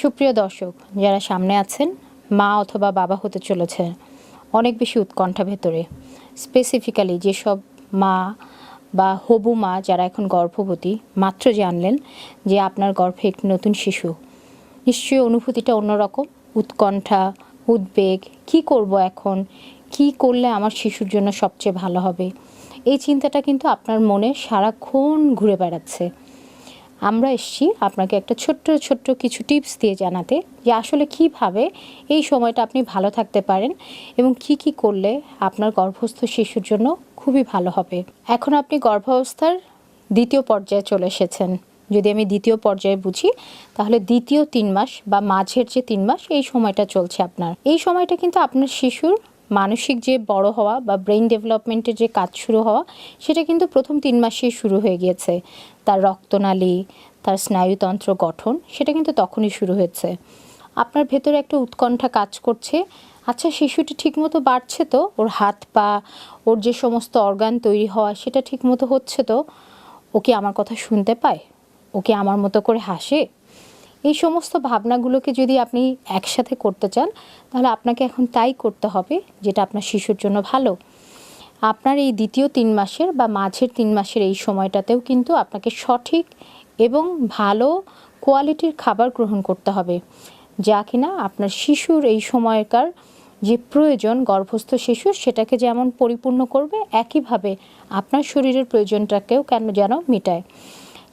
সুপ্রিয় দর্শক, যারা সামনে আছেন, মা অথবা বাবা হতে চলেছে, অনেক বেশি উৎকণ্ঠা ভেতরে। স্পেসিফিক্যালি যেসব মা বা হবু মা যারা এখন গর্ভবতী, মাত্র জানলেন যে আপনার গর্ভে একটি নতুন শিশু, নিশ্চয়ই অনুভূতিটা অন্যরকম। উৎকণ্ঠা, উদ্বেগ, কি করব এখন, কি করলে আমার শিশুর জন্য সবচেয়ে ভালো হবে, এই চিন্তাটা কিন্তু আপনার মনে সারাক্ষণ ঘুরে বেড়াচ্ছে। আমরা এসেছি আপনাকে একটা ছোট্ট কিছু টিপস দিয়ে জানাতে যে আসলে কিভাবে এই সময়টা আপনি ভালো থাকতে পারেন এবং কি করলে আপনার গর্ভস্থ শিশুর জন্য খুবই ভালো হবে। এখন আপনি গর্ভাবস্থার দ্বিতীয় পর্যায়ে চলে এসেছেন। যদি আমি দ্বিতীয় পর্যায়ে বুঝি, তাহলে দ্বিতীয় 3 মাস বা মাঝের যে 3 মাস, এই সময়টা চলছে আপনার। এই সময়টা কিন্তু আপনার শিশুর মানসিক যে বড় হওয়া বা ব্রেইন ডেভেলপমেন্টের যে কাজ শুরু হওয়া, সেটা কিন্তু প্রথম 3 মাসেই শুরু হয়ে গিয়েছে। তার রক্তনালী, তার স্নায়ুতন্ত্র গঠন, সেটা কিন্তু তখনই শুরু হয়েছে। আপনার ভেতরে একটা উৎকণ্ঠা কাজ করছে, আচ্ছা শিশুটি ঠিকমতো বাড়ছে তো, ওর হাত পা, ওর যে সমস্ত অর্গান তৈরি হওয়া, সেটা ঠিকমতো হচ্ছে তো, ও কি আমার কথা শুনতে পায়, ও কি আমার মতো করে হাসে। এই সমস্ত ভাবনাগুলোকে যদি আপনি একসাথে করতে চান, তাহলে আপনাকে এখন তাই করতে হবে যেটা আপনার শিশুর জন্য ভালো। আপনার এই দ্বিতীয় 3 মাসের বা মাঝের 3 মাসের এই সময়টাতেও কিন্তু আপনাকে সঠিক এবং ভালো কোয়ালিটির খাবার গ্রহণ করতে হবে, যা কিনা আপনার শিশুর এই সময়কার যে প্রয়োজন, গর্ভস্থ শিশুর, সেটাকে যেমন পরিপূর্ণ করবে, একইভাবে আপনার শরীরের প্রয়োজনটাকেও কেন যেন মেটায়।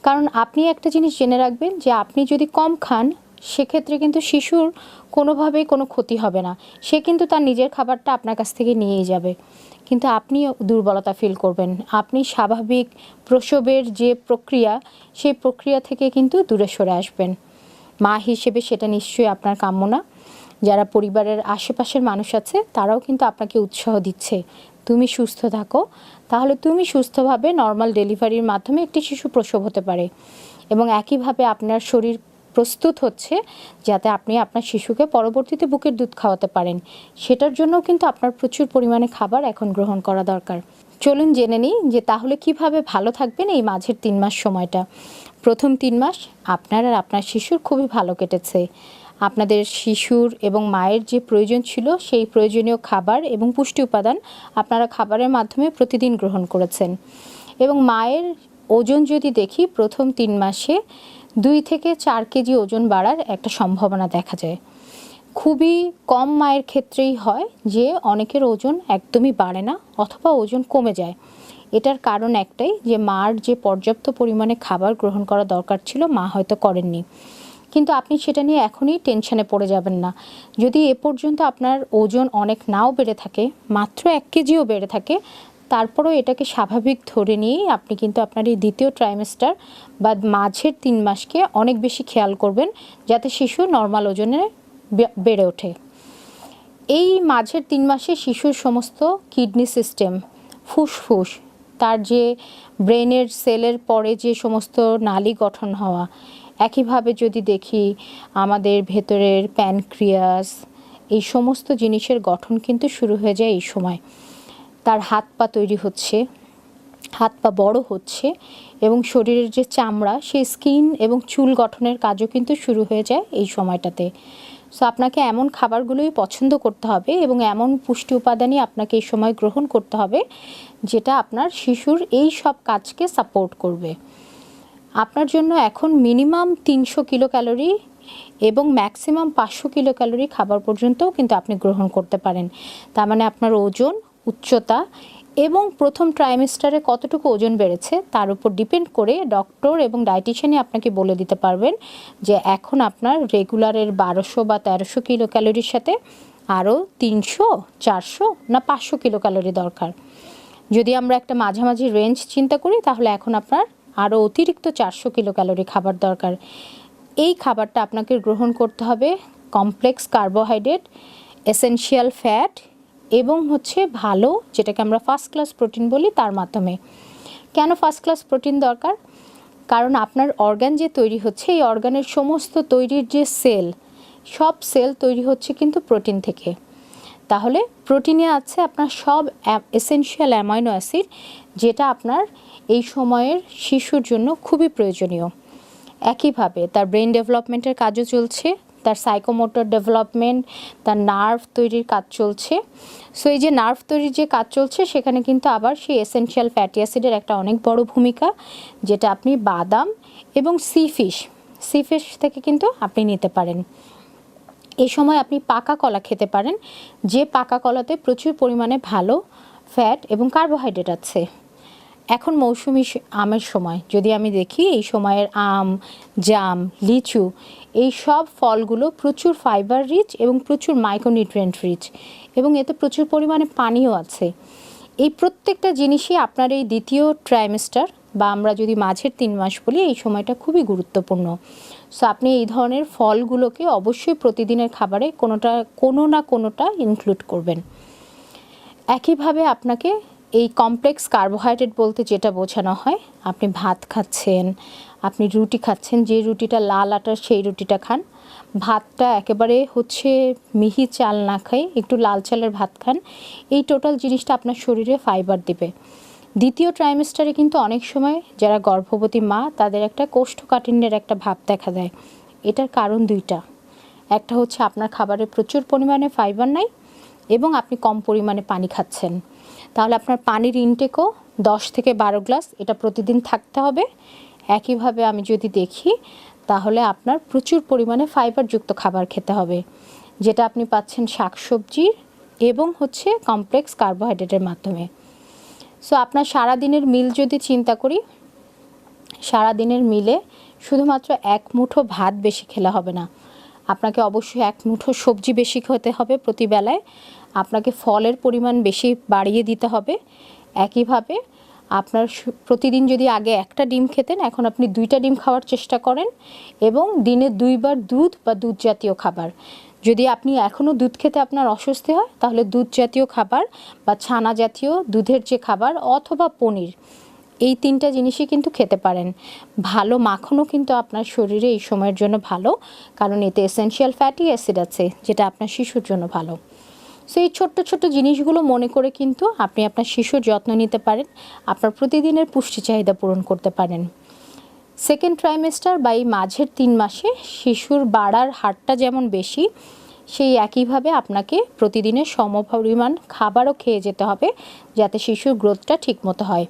কারণ আপনি একটা জিনিস জেনে রাখবেন যে আপনি যদি কম খান, সেক্ষেত্রে কিন্তু শিশুর কোনোভাবেই কোনো ক্ষতি হবে না। সে কিন্তু তার নিজের খাবারটা আপনার কাছ থেকে নিয়েই যাবে, কিন্তু আপনি দুর্বলতা ফিল করবেন। আপনি স্বাভাবিক প্রসবের যে প্রক্রিয়া, সেই প্রক্রিয়া থেকে কিন্তু দূরে সরে আসবেন। মা হিসেবে সেটা নিশ্চয়ই আপনার কাম্য না। যারা পরিবারের আশেপাশের মানুষ আছে, তারাও কিন্তু আপনাকে উৎসাহ দিচ্ছে, তুমি সুস্থ থাকো, তাহলে তুমি সুস্থভাবে নর্মাল ডেলিভারির মাধ্যমে একটি শিশু প্রসব হতে পারে। এবং একইভাবে আপনার শরীর প্রস্তুত হচ্ছে যাতে আপনি আপনার শিশুকে পরবর্তীতে বুকের দুধ খাওয়াতে পারেন। সেটার জন্যও কিন্তু আপনার প্রচুর পরিমাণে খাবার এখন গ্রহণ করা দরকার। চলুন জেনে নিই যে তাহলে কিভাবে ভালো থাকবেন এই মাঝের 3 মাস সময়টা। প্রথম 3 মাস আপনার আর আপনার শিশুর খুবই ভালো কেটেছে। আপনাদের শিশুর এবং মায়ের যে প্রয়োজন ছিল, সেই প্রয়োজনীয় খাবার এবং পুষ্টি উপাদান আপনারা খাবারের মাধ্যমে প্রতিদিন গ্রহণ করেছেন। এবং মায়ের ওজন যদি দেখি, প্রথম 3 মাসে 2 থেকে 4 কেজি ওজন বাড়ার একটা সম্ভাবনা দেখা যায়। খুবই কম মায়ের ক্ষেত্রেই হয় যে অনেকের ওজন একদমই বাড়ে না অথবা ওজন কমে যায়। এটার কারণ একটাই, যে মার যে পর্যাপ্ত পরিমাণে খাবার গ্রহণ করা দরকার ছিল, মা হয়তো করেননি। কিন্তু আপনি সেটা নিয়ে এখনই টেনশনে পড়ে যাবেন না। যদি এ পর্যন্ত আপনার ওজন অনেক নাও বেড়ে থাকে, মাত্র 1 কেজিও বেড়ে থাকে, তারপরেও এটাকে স্বাভাবিক ধরে নিয়েই আপনি কিন্তু আপনার এই দ্বিতীয় ট্রাইমেস্টার বা মাঝের 3 মাসকে অনেক বেশি খেয়াল করবেন, যাতে শিশু নর্মাল ওজনে বেড়ে ওঠে। এই মাঝের 3 মাসে শিশুর সমস্ত কিডনি সিস্টেম, ফুসফুস, তার যে ব্রেনের সেলের পরে যে সমস্ত নালী গঠন হওয়া, একইভাবে যদি দেখি আমাদের ভেতরের প্যানক্রিয়াস, এই সমস্ত জিনিসের গঠন কিন্তু শুরু হয়ে যায় এই সময়। তার হাত পা তৈরি হচ্ছে, হাত পা বড় হচ্ছে, এবং শরীরের যে চামড়া, সেই স্কিন এবং চুল গঠনের কাজও কিন্তু শুরু হয়ে যায় এই সময়টাতে। সো আপনাকে এমন খাবারগুলোই পছন্দ করতে হবে এবং এমন পুষ্টি উপাদানই আপনাকে এই সময় গ্রহণ করতে হবে, যেটা আপনার শিশুর এই সব কাজকে সাপোর্ট করবে। আপনার জন্য এখন মিনিমাম 300 কিলো ক্যালোরি এবং ম্যাক্সিমাম 500 কিলো ক্যালোরি খাবার পর্যন্তও কিন্তু আপনি গ্রহণ করতে পারেন। তার মানে আপনার ওজন, উচ্চতা এবং প্রথম ট্রাইমেস্টারে কতটুকু ওজন বেড়েছে তার উপর ডিপেন্ড করে ডক্টর এবং ডায়েটিশিয়ানই আপনাকে বলে দিতে পারবেন যে এখন আপনার রেগুলারের 1200 বা 1300 কিলো ক্যালোরির সাথে আরও 300, 400 না 500 কিলো ক্যালোরি দরকার। যদি আমরা একটা মাঝামাঝি রেঞ্জ চিন্তা করি, তাহলে এখন আপনার আরও অতিরিক্ত 400 কিলো ক্যালোরি খাবার দরকার। এই খাবারটা আপনাকে গ্রহণ করতে হবে কমপ্লেক্স কার্বোহাইড্রেট, এসেনশিয়াল ফ্যাট এবং ভালো, যেটাকে আমরা ফার্স্ট ক্লাস প্রোটিন বলি, তার মাধ্যমে। কেন ফার্স্ট ক্লাস প্রোটিন দরকার? কারণ আপনার অর্গান যে তৈরি হচ্ছে, এই অর্গানের সমস্ত তৈরির যে সেল, সব সেল তৈরি হচ্ছে কিন্তু প্রোটিন থেকে। তাহলে প্রোটিনে আছে আপনার সব এসেনশিয়াল অ্যামাইনো অ্যাসিড, যেটা আপনার এই সময়ের শিশুর জন্য খুবই প্রয়োজনীয়। একইভাবে তার ব্রেন ডেভেলপমেন্টের কাজও চলছে, তার সাইকোমোটর ডেভেলপমেন্ট, তার নার্ভ তৈরির কাজ চলছে। সো এই যে নার্ভ তৈরির যে কাজ চলছে সেখানে কিন্তু আবার সেই এসেনশিয়াল ফ্যাটি অ্যাসিডের একটা অনেক বড় ভূমিকা, যেটা আপনি বাদাম এবং সি ফিশ থেকে কিন্তু আপনি নিতে পারেন। এই সময় আপনি পাকা কলা খেতে পারেন, যে পাকা কলাতে প্রচুর পরিমাণে ভালো ফ্যাট এবং কার্বোহাইড্রেট আছে। এখন মৌসুমি আমের সময় যদি আমি দেখি, এই সময়ের আম, জাম, লিচু, এই সব ফলগুলো প্রচুর ফাইবার রিচ এবং প্রচুর মাইক্রোনিউট্রিয়েন্ট রিচ, এবং এতে প্রচুর পরিমাণে পানিও আছে। এই প্রত্যেকটা জিনিসই আপনার এই দ্বিতীয় ট্রাইমেস্টার বা আমরা যদি মাঝের 3 মাস বলি, এই সময়টা খুবই গুরুত্বপূর্ণ। সো আপনি এই ধরনের ফলগুলোকে অবশ্যই প্রতিদিনের খাবারে কোনো না কোনোটা ইনক্লুড করবেন। একইভাবে আপনাকে এই কমপ্লেক্স কার্বোহাইড্রেট বলতে যেটা বোঝানো হয়, আপনি ভাত খাচ্ছেন, আপনি রুটি খাচ্ছেন, যে রুটিটা লাল আটার সেই রুটিটা খান, ভাতটা একেবারে হচ্ছে মিহি চাল না খাই, একটু লাল চালের ভাত খান, এই টোটাল জিনিসটা আপনার শরীরে ফাইবার দেবে। দ্বিতীয় ট্রাইমেস্টারে কিন্তু অনেক সময় যারা গর্ভবতী মা তাদের একটা কোষ্ঠকাঠিন্যের একটা ভাব দেখা দেয়। এটার কারণ দুইটা, একটা হচ্ছে আপনার খাবারে প্রচুর পরিমাণে ফাইবার নাই এবং আপনি কম পরিমাণে পানি খাচ্ছেন। তাহলে আপনার পানির ইনটেকও 10 থেকে 12 গ্লাস এটা প্রতিদিন থাকতে হবে। একইভাবে আমি যদি দেখি, তাহলে আপনার প্রচুর পরিমাণে ফাইবারযুক্ত খাবার খেতে হবে, যেটা আপনি পাচ্ছেন শাকসবজির এবং হচ্ছে কমপ্লেক্স কার্বোহাইড্রেটের মাধ্যমে। সো আপনার সারাদিনের মিল যদি চিন্তা করি, সারাদিনের মিলে শুধুমাত্র 1 মুঠো ভাত বেশি খেলে হবে না, আপনাকে অবশ্যই 1 মুঠো সবজি বেশি খেতে হবে প্রতিবেলায়, আপনাকে ফলের পরিমাণ বেশি বাড়িয়ে দিতে হবে। একইভাবে আপনার প্রতিদিন যদি আগে 1টা ডিম খেতেন, এখন আপনি 2টা ডিম খাওয়ার চেষ্টা করেন, এবং দিনে 2 বার দুধ বা দুধ জাতীয় খাবার। যদি আপনি এখনও দুধ খেতে আপনার অস্বস্তি হয়, তাহলে দুধ জাতীয় খাবার বা ছানা জাতীয় দুধের যে খাবার অথবা পনির, এই 3টা জিনিসই কিন্তু খেতে পারেন। ভালো মাখনও কিন্তু আপনার শরীরে এই সময়ের জন্য ভালো, কারণ এতে এসেনশিয়াল ফ্যাটি অ্যাসিড আছে, যেটা আপনার শিশুর জন্য ভালো। সো এই ছোট্ট ছোট্ট জিনিসগুলো মনে করে কিন্তু আপনি আপনার শিশুর যত্ন নিতে পারেন, আপনার প্রতিদিনের পুষ্টি চাহিদা পূরণ করতে পারেন। সেকেন্ড ট্রাইমেস্টার বা এই মাঝের 3 মাসে শিশুর বাড়ার হারটা যেমন বেশি, সেই একইভাবে আপনাকে প্রতিদিনের সমপরিমাণ খাবারও খেয়ে যেতে হবে, যাতে শিশুর গ্রোথটা ঠিকমতো হয়।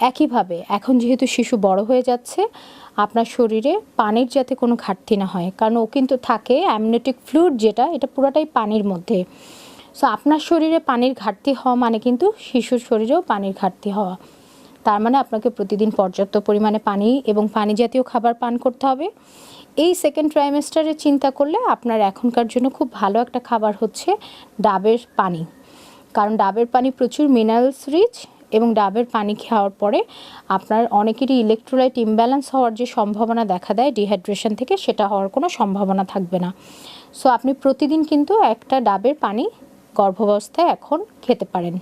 একইভাবে এখন যেহেতু শিশু বড় হয়ে যাচ্ছে, আপনার শরীরে পানির যাতে কোনো ঘাটতি না হয়, কারণ ও কিন্তু থাকে অ্যামনিওটিক ফ্লুইড, যেটা এটা পুরোটাই পানির মধ্যে। সো আপনার শরীরে পানির ঘাটতি হওয়া মানে কিন্তু শিশুর শরীরেও পানির ঘাটতি হওয়া। তার মানে আপনাকে প্রতিদিন পর্যাপ্ত পরিমাণে পানি এবং পানি জাতীয় খাবার পান করতে হবে। এই সেকেন্ড ট্রাইমেস্টারে চিন্তা করলে আপনার এখনকার জন্য খুব ভালো একটা খাবার হচ্ছে ডাবের পানি, কারণ ডাবের পানি প্রচুর মিনারেলস রিচ, এবং ডাবের পানি খাওয়ার পরে আপনার অনেকেরই ইলেকট্রোলাইট ইমব্যালেন্স হওয়ার যে সম্ভাবনা দেখা দেয় ডিহাইড্রেশন থেকে, সেটা হওয়ার কোনো সম্ভাবনা থাকবে না। সো আপনি প্রতিদিন কিন্তু একটা ডাবের পানি গর্ভাবস্থায় এখন খেতে পারেন।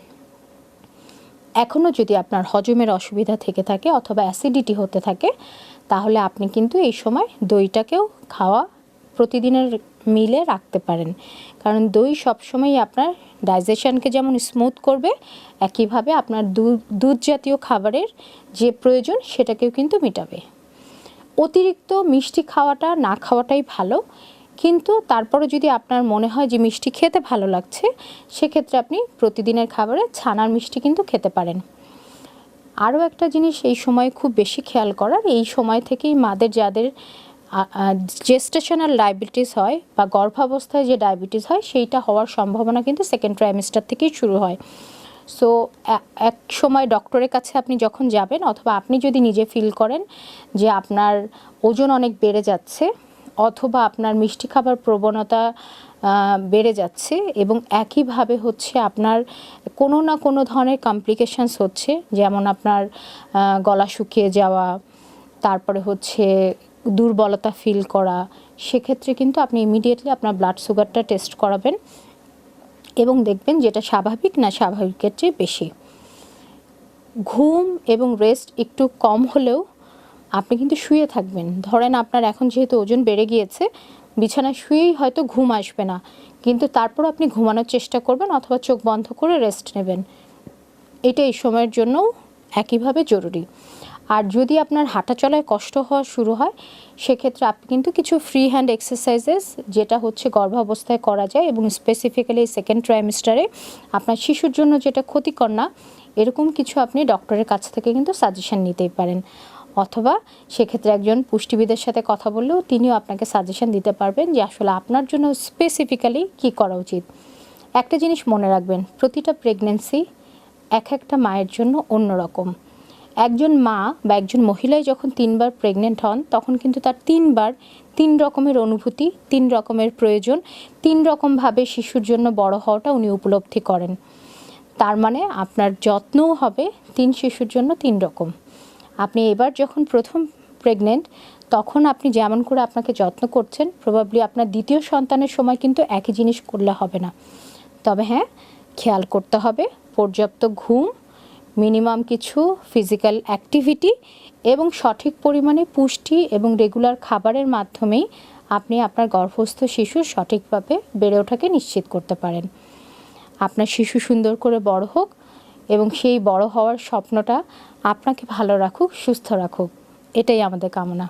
এখনও যদি আপনার হজমের অসুবিধা থেকে থাকে অথবা অ্যাসিডিটি হতে থাকে, তাহলে আপনি কিন্তু এই সময় দইটাকেও খাওয়া প্রতিদিনের মিলে রাখতে পারেন, কারণ দই সবসময়ই আপনার ডাইজেশনকে যেমন স্মুথ করবে, একইভাবে আপনার দুধ জাতীয় খাবারের যে প্রয়োজন সেটাকেও কিন্তু মেটাবে। অতিরিক্ত মিষ্টি খাওয়াটা না খাওয়াটাই ভালো, কিন্তু তারপরে যদি আপনার মনে হয় যে মিষ্টি খেতে ভালো লাগছে, সেক্ষেত্রে আপনি প্রতিদিনের খাবারে ছানার মিষ্টি কিন্তু খেতে পারেন। আরও একটা জিনিস এই সময় খুব বেশি খেয়াল করার, এই সময় থেকেই মাদের যাদের জেস্টেশনাল ডায়াবেটিস হয় বা গর্ভাবস্থায় যে ডায়াবেটিস হয়, সেইটা হওয়ার সম্ভাবনা কিন্তু সেকেন্ড ট্রাইমেস্টার থেকেই শুরু হয়। সো এক সময় ডক্টরের কাছে আপনি যখন যাবেন, অথবা আপনি যদি নিজে ফিল করেন যে আপনার ওজন অনেক বেড়ে যাচ্ছে, অথবা আপনার মিষ্টি খাবার প্রবণতা বেড়ে যাচ্ছে, এবং একইভাবে হচ্ছে আপনার কোনো না কোনো ধরনের কমপ্লিকেশানস হচ্ছে, যেমন আপনার গলা শুকিয়ে যাওয়া, তারপরে হচ্ছে দুর্বলতা ফিল করা, সেক্ষেত্রে কিন্তু আপনি ইমিডিয়েটলি আপনার ব্লাড সুগারটা টেস্ট করাবেন এবং দেখবেন যেটা স্বাভাবিক না স্বাভাবিকের চেয়ে বেশি। ঘুম এবং রেস্ট একটু কম হলেও আপনি কিন্তু শুয়ে থাকবেন। ধরেন আপনার এখন যেহেতু ওজন বেড়ে গিয়েছে, বিছানায় শুয়েই হয়তো ঘুম আসবে না, কিন্তু তারপর আপনি ঘুমানোর চেষ্টা করবেন অথবা চোখ বন্ধ করে রেস্ট নেবেন। এটা এই সময়ের জন্য একইভাবে জরুরি। আর যদি আপনার হাঁটা চলায় কষ্ট হওয়া শুরু হয়, সেক্ষেত্রে আপনি কিন্তু কিছু ফ্রি হ্যান্ড এক্সারসাইজেস, যেটা হচ্ছে গর্ভাবস্থায় করা যায় এবং স্পেসিফিক্যালি সেকেন্ড ট্রাইমেস্টারে আপনার শিশুর জন্য যেটা ক্ষতিকর না, এরকম কিছু আপনি ডক্টরের কাছ থেকে কিন্তু সাজেশন নিতেই পারেন। অথবা সেক্ষেত্রে একজন পুষ্টিবিদের সাথে কথা বললেও তিনিও আপনাকে সাজেশন দিতে পারবেন যে আসলে আপনার জন্য স্পেসিফিক্যালি কী করা উচিত। একটা জিনিস মনে রাখবেন, প্রতিটা প্রেগনেন্সি এক একটা মায়ের জন্য অন্যরকম। একজন মা বা একজন মহিলাই যখন 3বার প্রেগনেন্ট হন, তখন কিন্তু তার 3বার 3 রকমের অনুভূতি, 3 রকমের প্রয়োজন, 3 রকমভাবে শিশুর জন্য বড় হওয়াটা উনি উপলব্ধি করেন। তার মানে আপনার যত্নও হবে 3 শিশুর জন্য 3 রকম। আপনি এবার যখন প্রথম প্রেগনেন্ট, তখন আপনি যেমন করে আপনাকে যত্ন করছেন, প্রবাবলি আপনার দ্বিতীয় সন্তানের সময় কিন্তু একই জিনিস করলে হবে না। তবে হ্যাঁ, খেয়াল করতে হবে পর্যাপ্ত ঘুম, মিনিমাম কিছু ফিজিক্যাল অ্যাক্টিভিটি এবং সঠিক পরিমাণে পুষ্টি এবং রেগুলার খাবারের মাধ্যমেই আপনি আপনার গর্ভস্থ শিশুর সঠিকভাবে বেড়ে ওঠাকে নিশ্চিত করতে পারেন। আপনার শিশু সুন্দর করে বড় হোক এবং সেই বড় হওয়ার স্বপ্নটা আপনাকে ভালো রাখুক, সুস্থ রাখুক, এটাই আমাদের কামনা।